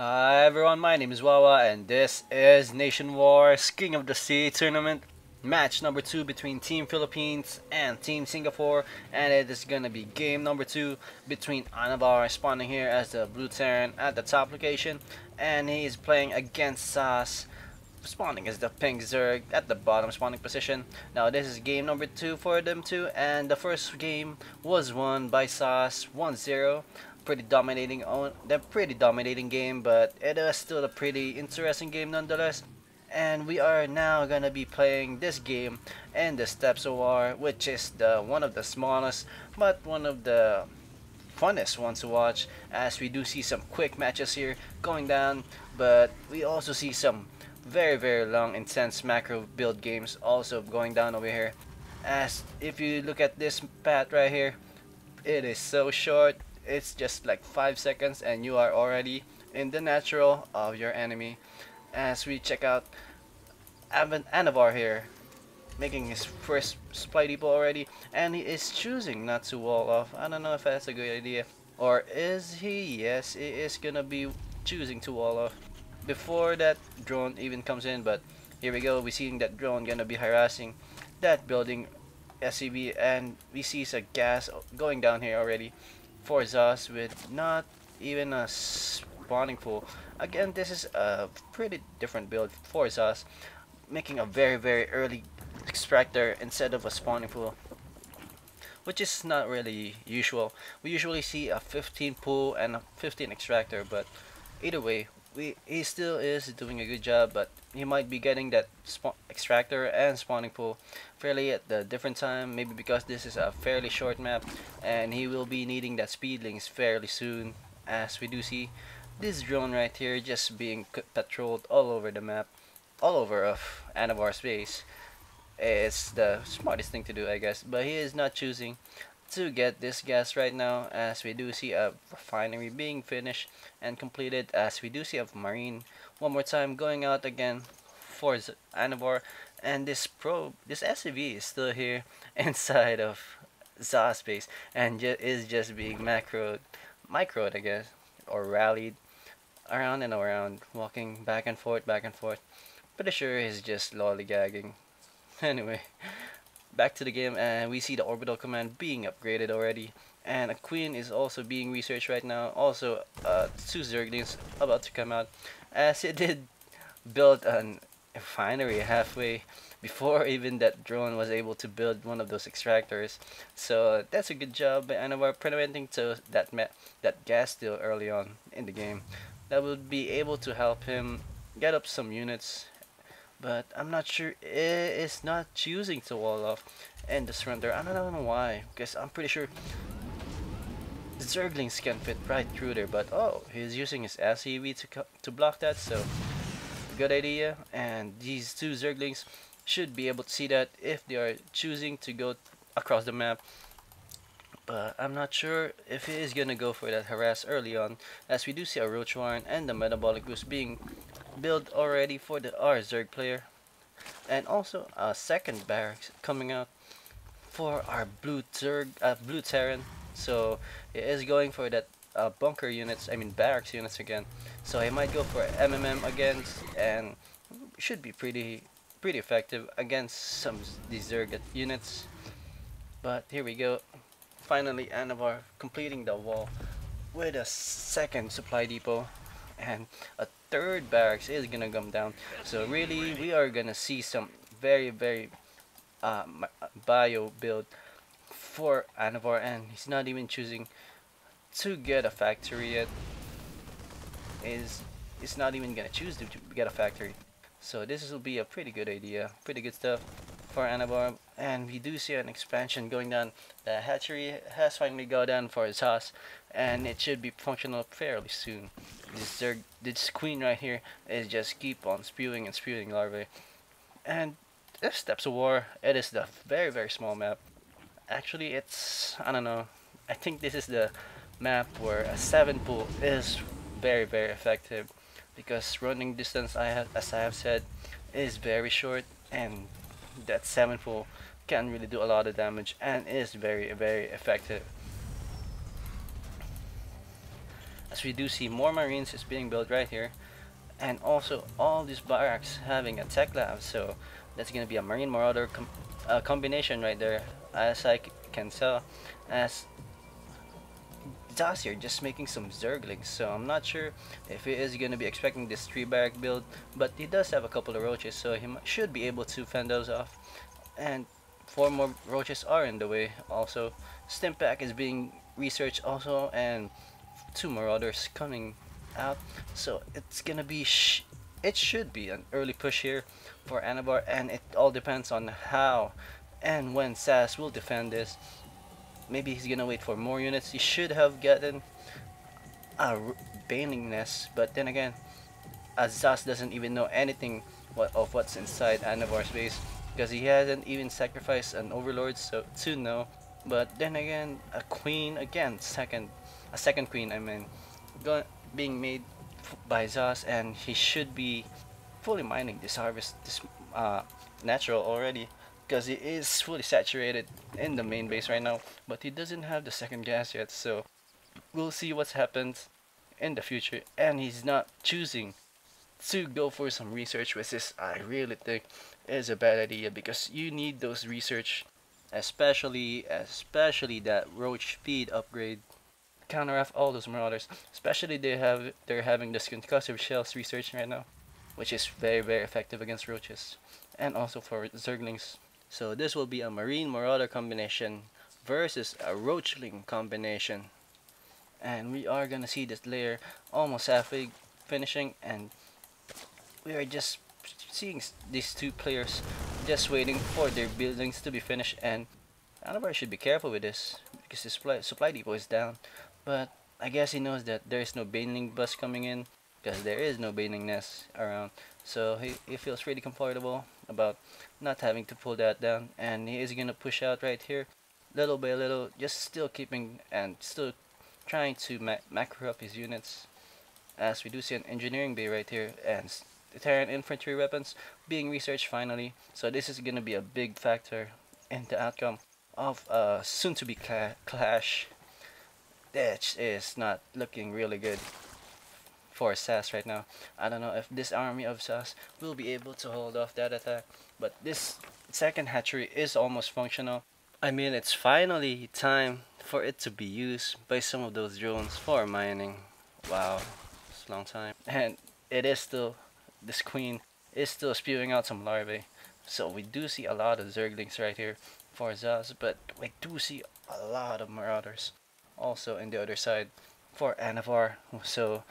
Hi everyone, my name is Wawa and this is Nation Wars King of the Sea tournament. Match number 2 between Team Philippines and Team Singapore, and it is gonna be game number 2 between Anavar spawning here as the blue Terran at the top location, and he is playing against Zhasz spawning as the pink Zerg at the bottom spawning position. Now this is game number 2 for them two, and the first game was won by Zhasz 1-0. Pretty dominating game, but it is still a pretty interesting game nonetheless. And we are now gonna be playing this game in the Steps of War, which is the one of the smallest but one of the funnest ones to watch, as we do see some quick matches here going down, but we also see some very long intense macro build games also going down over here. As if you look at this path right here, it is so short. It's just like 5 seconds and you are already in the natural of your enemy. As we check out Anavar here, making his first supply depot already, and he is choosing not to wall off. I don't know if that's a good idea. Or is he? Yes, he is gonna be choosing to wall off before that drone even comes in, but here we go. We seeing that drone gonna be harassing that building SCV, and we see some gas going down here already for Zhasz with not even a spawning pool. Again, this is a pretty different build for Zhasz, making a very early extractor instead of a spawning pool, which is not really usual. We usually see a 15 pool and a 15 extractor, but either way, he still is doing a good job, but he might be getting that extractor and spawning pool fairly at the different time, maybe because this is a fairly short map and he will be needing that speedlings fairly soon, as we do see this drone right here just being patrolled all over the map, all over of Anavar space. It's the smartest thing to do, I guess, but he is not choosing to get this gas right now, as we do see a refinery being finished and completed, as we do see a marine one more time going out again for Anavar, and this SCV is still here inside of Zhasz space and is just being microed I guess, or rallied around and around, walking back and forth, pretty sure he's just lollygagging. Anyway, back to the game, and we see the orbital command being upgraded already, and a queen is also being researched right now. Also, two zerglings about to come out, as it did build an refinery halfway before even that drone was able to build one of those extractors. So that's a good job by Anavar, preventing to that gas steal early on in the game. That would be able to help him get up some units, but I'm not sure it is not choosing to wall off and the surrender. I don't know why, because I'm pretty sure Zerglings can fit right through there, but oh, he's using his SCV to block that, so good idea. And these two Zerglings should be able to see that if they are choosing to go across the map, but I'm not sure if he is gonna go for that harass early on, as we do see a Roach Warren and the Metabolic Boost being built already for the R Zerg player, and also a second barracks coming out for our blue Terran. So he is going for that bunker units, I mean barracks units again. So he might go for MMM again, and should be pretty effective against some these Zerg units. But here we go. Finally, Anavar completing the wall with a second supply depot, and a third barracks is gonna come down. So really, we are gonna see some very bio build for Anavar, and he's not even choosing to get a factory yet. Is not even gonna choose to get a factory. So this will be a pretty good idea, pretty good stuff for Anavar. And we do see an expansion going down. The hatchery has finally gone down for his house, and it should be functional fairly soon. This queen right here is just keep on spewing and spewing larvae. And this Steps of War, it is the very small map. Actually, it's, I don't know, I think this is the map where a 7 pool is very effective, because running distance, as I have said, is very short, and that 7 pool can really do a lot of damage and is very effective. As as we do see more marines is being built right here, and also all these barracks having a tech lab. So that's gonna be a marine marauder combination right there, as I can tell, as Zhasz here just making some zerglings. So I'm not sure if he is gonna be expecting this 3 barrack build, but he does have a couple of roaches, so he should be able to fend those off. And 4 more roaches are in the way. Also, Stimpak is being researched also, and 2 marauders coming out. So it's gonna be it should be an early push here for Anavar, and it all depends on how and when Zhasz will defend this. Maybe he's gonna wait for more units. He should have gotten a Baning Nest, but then again, Zhasz doesn't even know anything of what's inside Anavar's base, because he hasn't even sacrificed an overlord so to know. But then again, a queen again, a second queen, I mean, being made by Zhasz, and he should be fully mining this harvest, this natural already, because he is fully saturated in the main base right now, but he doesn't have the second gas yet. So we'll see what happens in the future, and he's not choosing to go for some research, which is, I really think, is a bad idea, because you need those research, especially that roach feed upgrade, counteract all those marauders. Especially they're having this concussive shells research right now, which is very effective against roaches, and also for zerglings. So this will be a marine marauder combination versus a roachling combination, and we are gonna see this layer almost halfway finishing, and we are just seeing these 2 players just waiting for their buildings to be finished. And Anavar should be careful with this, because his supply depot is down, but I guess he knows that there is no baneling bus coming in, because there is no baneling nest around. So he feels pretty comfortable about not having to pull that down, and he is gonna push out right here little by little, just still keeping and still trying to macro up his units, as we do see an engineering bay right here, and the Terran infantry weapons being researched finally. So this is gonna be a big factor in the outcome of a soon-to-be clash that is not looking really good for Zhasz right now. I don't know if this army of Zhasz will be able to hold off that attack, but this second hatchery is almost functional. I mean, it's finally time for it to be used by some of those drones for mining. Wow, it's a long time. And it is still, this queen is still spewing out some larvae. So we do see a lot of zerglings right here for Zhasz, but we do see a lot of marauders also in the other side for Anavar. So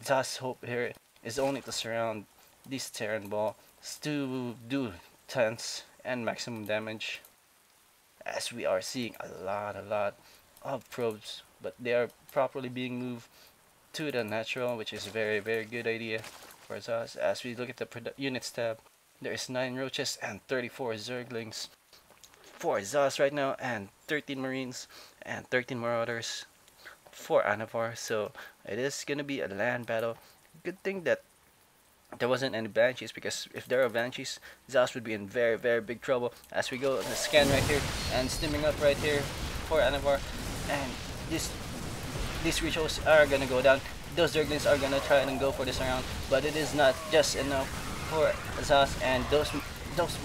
Zhasz's hope here is only to surround this Terran ball to do tons and maximum damage, as we are seeing a lot of probes, but they are properly being moved to the natural, which is a very good idea for Zhasz. As we look at the units tab, there is 9 roaches and 34 zerglings for Zhasz right now, and 13 marines and 13 marauders for Anavar. So it is gonna be a land battle. Good thing that there wasn't any banshees, because if there are banshees, Zhasz would be in very big trouble. As we go on the scan right here and stimming up right here for Anavar, and these rituals are gonna go down. Those zerglings are gonna try and go for this round, but it is not just enough for Zhasz, and those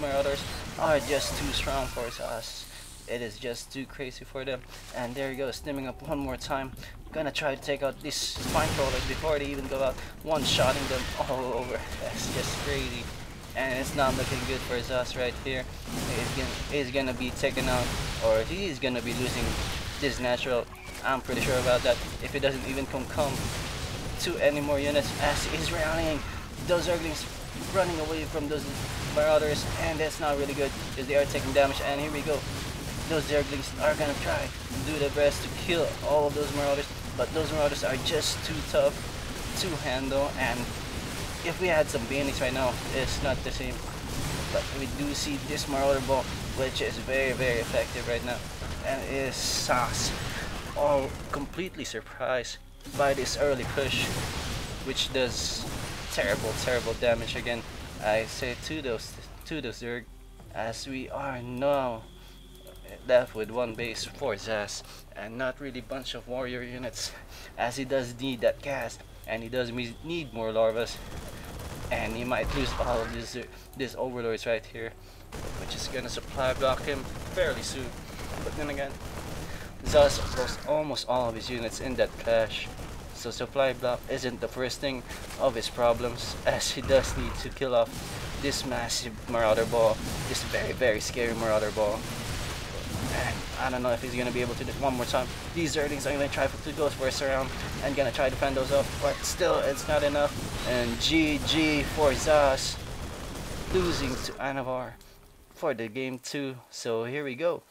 marauders are just too strong for Zhasz. It is just too crazy for them. And there you go, stimming up one more time. Gonna try to take out these spine crawlers before they even go out, one-shotting them all over. That's just crazy. And it's not looking good for Zhasz right here. He's gonna be taken out, or he's gonna be losing this natural. I'm pretty sure about that, if he doesn't even come to any more units, as he's rallying those zerglings, running away from those marauders, and that's not really good because they are taking damage. And here we go, those zerglings are gonna try to do their best to kill all of those marauders, but those marauders are just too tough to handle. And if we had some banelings right now, it's not the same, but we do see this marauder ball, which is very effective right now, and it is Zhasz all completely surprised by this early push, which does terrible damage again, I say, to those Zerg, as we are now left with one base for Zhasz, and not really bunch of warrior units, as he does need that gas, and he does need more larvas, and he might lose all of this overlords right here, which is gonna supply block him fairly soon. But then again, Zhasz lost almost all of his units in that clash, so supply block isn't the first thing of his problems, as he does need to kill off this massive marauder ball, this very scary marauder ball. And I don't know if he's gonna be able to do it one more time. These Zerlings are gonna try to go for a surround and gonna try to fend those off, but still it's not enough. And GG for Zhasz, losing to Anavar for the game 2. So here we go.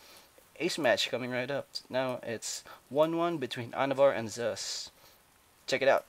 Ace match coming right up. Now it's 1-1 between Anavar and Zhasz. Check it out.